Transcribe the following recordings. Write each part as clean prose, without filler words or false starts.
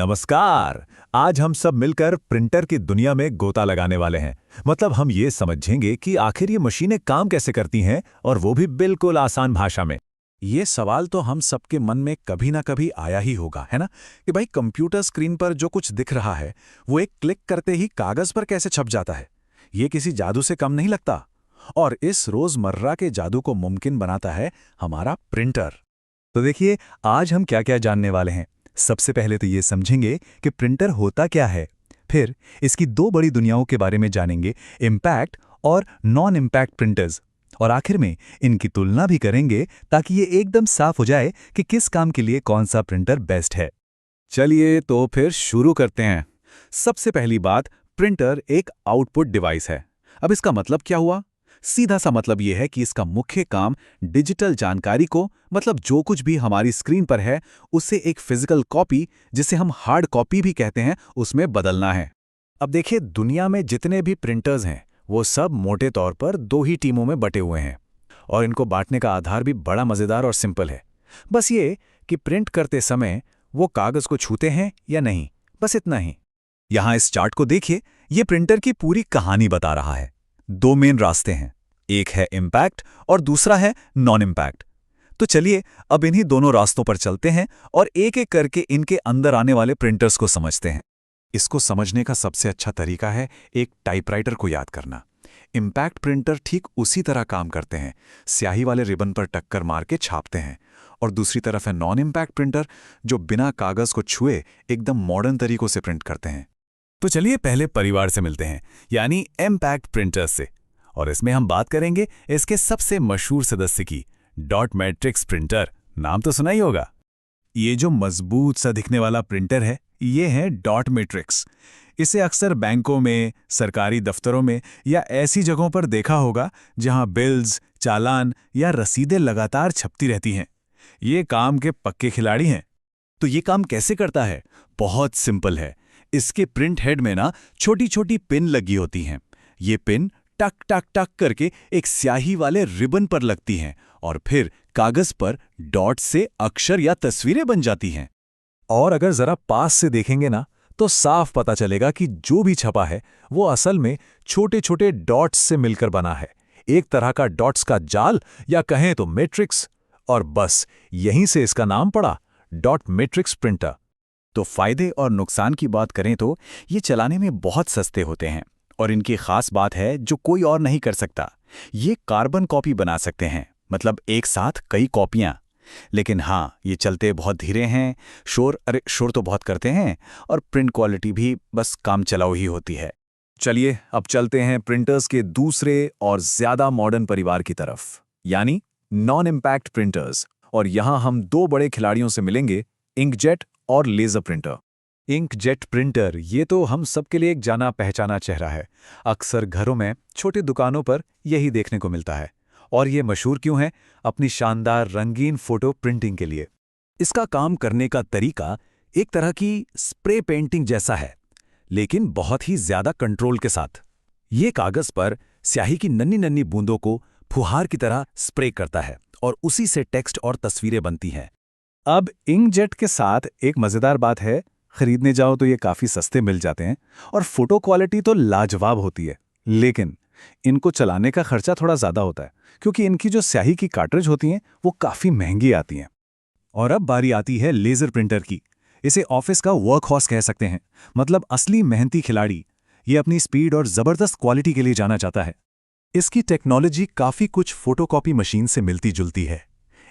नमस्कार। आज हम सब मिलकर प्रिंटर की दुनिया में गोता लगाने वाले हैं। मतलब हम ये समझेंगे कि आखिर ये मशीनें काम कैसे करती हैं, और वो भी बिल्कुल आसान भाषा में। ये सवाल तो हम सबके मन में कभी ना कभी आया ही होगा, है ना? कि भाई कंप्यूटर स्क्रीन पर जो कुछ दिख रहा है वो एक क्लिक करते ही कागज पर कैसे छप जाता है। ये किसी जादू से कम नहीं लगता। और इस रोजमर्रा के जादू को मुमकिन बनाता है हमारा प्रिंटर। तो देखिए, आज हम क्या क्या जानने वाले हैं। सबसे पहले तो ये समझेंगे कि प्रिंटर होता क्या है। फिर इसकी दो बड़ी दुनियाओं के बारे में जानेंगे, इम्पैक्ट और नॉन इम्पैक्ट प्रिंटर्स। और आखिर में इनकी तुलना भी करेंगे ताकि ये एकदम साफ हो जाए कि किस काम के लिए कौन सा प्रिंटर बेस्ट है। चलिए तो फिर शुरू करते हैं। सबसे पहली बात, प्रिंटर एक आउटपुट डिवाइस है। अब इसका मतलब क्या हुआ? सीधा सा मतलब यह है कि इसका मुख्य काम डिजिटल जानकारी को, मतलब जो कुछ भी हमारी स्क्रीन पर है, उससे एक फिजिकल कॉपी, जिसे हम हार्ड कॉपी भी कहते हैं, उसमें बदलना है। अब देखिए, दुनिया में जितने भी प्रिंटर्स हैं वो सब मोटे तौर पर दो ही टीमों में बटे हुए हैं। और इनको बांटने का आधार भी बड़ा मज़ेदार और सिंपल है। बस ये कि प्रिंट करते समय वो कागज़ को छूते हैं या नहीं, बस इतना ही। यहाँ इस चार्ट को देखिए, ये प्रिंटर की पूरी कहानी बता रहा है। दो मेन रास्ते हैं, एक है इम्पैक्ट और दूसरा है नॉन इम्पैक्ट। तो चलिए अब इन्हीं दोनों रास्तों पर चलते हैं और एक एक करके इनके अंदर आने वाले प्रिंटर्स को समझते हैं। इसको समझने का सबसे अच्छा तरीका है एक टाइपराइटर को याद करना। इम्पैक्ट प्रिंटर ठीक उसी तरह काम करते हैं, स्याही वाले रिबन पर टक्कर मार के छापते हैं। और दूसरी तरफ है नॉन इम्पैक्ट प्रिंटर, जो बिना कागज़ को छुए एकदम मॉडर्न तरीकों से प्रिंट करते हैं। तो चलिए पहले परिवार से मिलते हैं, यानी इम्पैक्ट प्रिंटर्स से। और इसमें हम बात करेंगे इसके सबसे मशहूर सदस्य की, डॉट मैट्रिक्स प्रिंटर। नाम तो सुना ही होगा। ये जो मजबूत सा दिखने वाला प्रिंटर है, ये है डॉट मैट्रिक्स। इसे अक्सर बैंकों में, सरकारी दफ्तरों में या ऐसी जगहों पर देखा होगा जहां बिल्स, चालान या रसीदें लगातार छपती रहती हैं। ये काम के पक्के खिलाड़ी हैं। तो ये काम कैसे करता है? बहुत सिंपल है। इसके प्रिंट हेड में ना छोटी छोटी पिन लगी होती हैं। ये पिन टक टक टक करके एक स्याही वाले रिबन पर लगती हैं और फिर कागज पर डॉट से अक्षर या तस्वीरें बन जाती हैं। और अगर जरा पास से देखेंगे ना, तो साफ पता चलेगा कि जो भी छपा है वो असल में छोटे छोटे डॉट्स से मिलकर बना है। एक तरह का डॉट्स का जाल, या कहें तो मैट्रिक्स। और बस यहीं से इसका नाम पड़ा, डॉट मैट्रिक्स प्रिंटर। तो फायदे और नुकसान की बात करें तो ये चलाने में बहुत सस्ते होते हैं। और इनकी खास बात है जो कोई और नहीं कर सकता, ये कार्बन कॉपी बना सकते हैं, मतलब एक साथ कई कॉपियां। लेकिन हाँ, ये चलते बहुत धीरे हैं, शोर तो बहुत करते हैं, और प्रिंट क्वालिटी भी बस काम चलाऊ ही होती है। चलिए अब चलते हैं प्रिंटर्स के दूसरे और ज्यादा मॉडर्न परिवार की तरफ, यानी नॉन इम्पैक्ट प्रिंटर्स। और यहां हम दो बड़े खिलाड़ियों से मिलेंगे, इंकजेट और लेजर प्रिंटर। इंकजेट प्रिंटर, ये तो हम सबके लिए एक जाना पहचाना चेहरा है। अक्सर घरों में, छोटी दुकानों पर यही देखने को मिलता है। और ये मशहूर क्यों है? अपनी शानदार रंगीन फोटो प्रिंटिंग के लिए। इसका काम करने का तरीका एक तरह की स्प्रे पेंटिंग जैसा है, लेकिन बहुत ही ज्यादा कंट्रोल के साथ। ये कागज पर स्याही की नन्ही नन्ही बूंदों को फुहार की तरह स्प्रे करता है और उसी से टेक्स्ट और तस्वीरें बनती हैं। अब इंकजेट के साथ एक मजेदार बात है, खरीदने जाओ तो ये काफी सस्ते मिल जाते हैं और फोटो क्वालिटी तो लाजवाब होती है। लेकिन इनको चलाने का खर्चा थोड़ा ज्यादा होता है, क्योंकि इनकी जो स्याही की कार्ट्रिज होती हैं वो काफी महंगी आती हैं। और अब बारी आती है लेजर प्रिंटर की। इसे ऑफिस का वर्क हॉर्स कह सकते हैं, मतलब असली मेहनती खिलाड़ी। ये अपनी स्पीड और जबरदस्त क्वालिटी के लिए जाना जाता है। इसकी टेक्नोलॉजी काफी कुछ फोटोकॉपी मशीन से मिलती जुलती है।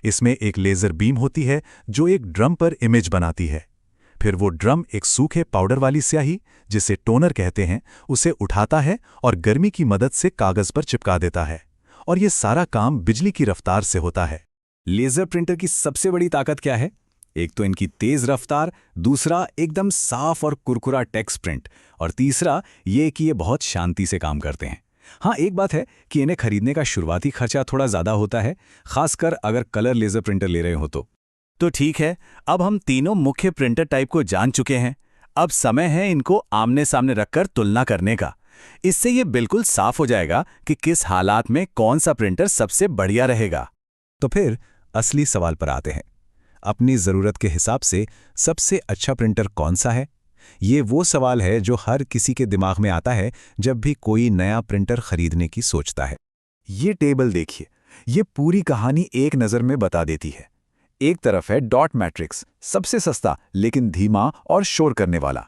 इसमें एक लेजर बीम होती है जो एक ड्रम पर इमेज बनाती है। फिर वो ड्रम एक सूखे पाउडर वाली स्याही, जिसे टोनर कहते हैं, उसे उठाता है और गर्मी की मदद से कागज पर चिपका देता है। और ये सारा काम बिजली की रफ्तार से होता है। लेजर प्रिंटर की सबसे बड़ी ताकत क्या है? एक तो इनकी तेज रफ्तार, दूसरा एकदम साफ और कुरकुरा टेक्स्ट प्रिंट, और तीसरा ये कि ये बहुत शांति से काम करते हैं। हाँ, एक बात है कि इन्हें खरीदने का शुरुआती खर्चा थोड़ा ज़्यादा होता है, खासकर अगर कलर लेजर प्रिंटर ले रहे हो तो ठीक है, अब हम तीनों मुख्य प्रिंटर टाइप को जान चुके हैं। अब समय है इनको आमने सामने रखकर तुलना करने का। इससे ये बिल्कुल साफ हो जाएगा कि किस हालात में कौन सा प्रिंटर सबसे बढ़िया रहेगा। तो फिर असली सवाल पर आते हैं। अपनी ज़रूरत के हिसाब से सबसे अच्छा प्रिंटर कौन सा है? ये वो सवाल है जो हर किसी के दिमाग में आता है जब भी कोई नया प्रिंटर खरीदने की सोचता है। ये टेबल देखिए, ये पूरी कहानी एक नज़र में बता देती है। एक तरफ है डॉट मैट्रिक्स, सबसे सस्ता लेकिन धीमा और शोर करने वाला।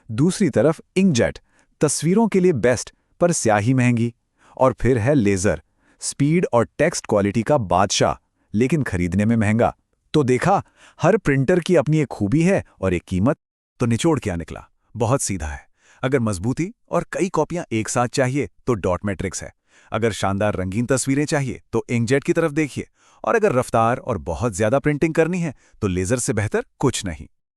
दूसरी तरफ इंकजेट, तस्वीरों के लिए बेस्ट पर स्याही महंगी। और फिर है लेज़र, स्पीड और टेक्स्ट क्वालिटी का बादशाह लेकिन खरीदने में महंगा। तो देखा, हर प्रिंटर की अपनी एक खूबी है और एक कीमत। तो निचोड़ क्या निकला? बहुत सीधा है। अगर मजबूती और कई कॉपियां एक साथ चाहिए तो डॉट मैट्रिक्स है। अगर शानदार रंगीन तस्वीरें चाहिए तो इंकजेट की तरफ देखिए। और अगर रफ्तार और बहुत ज्यादा प्रिंटिंग करनी है तो लेजर से बेहतर कुछ नहीं।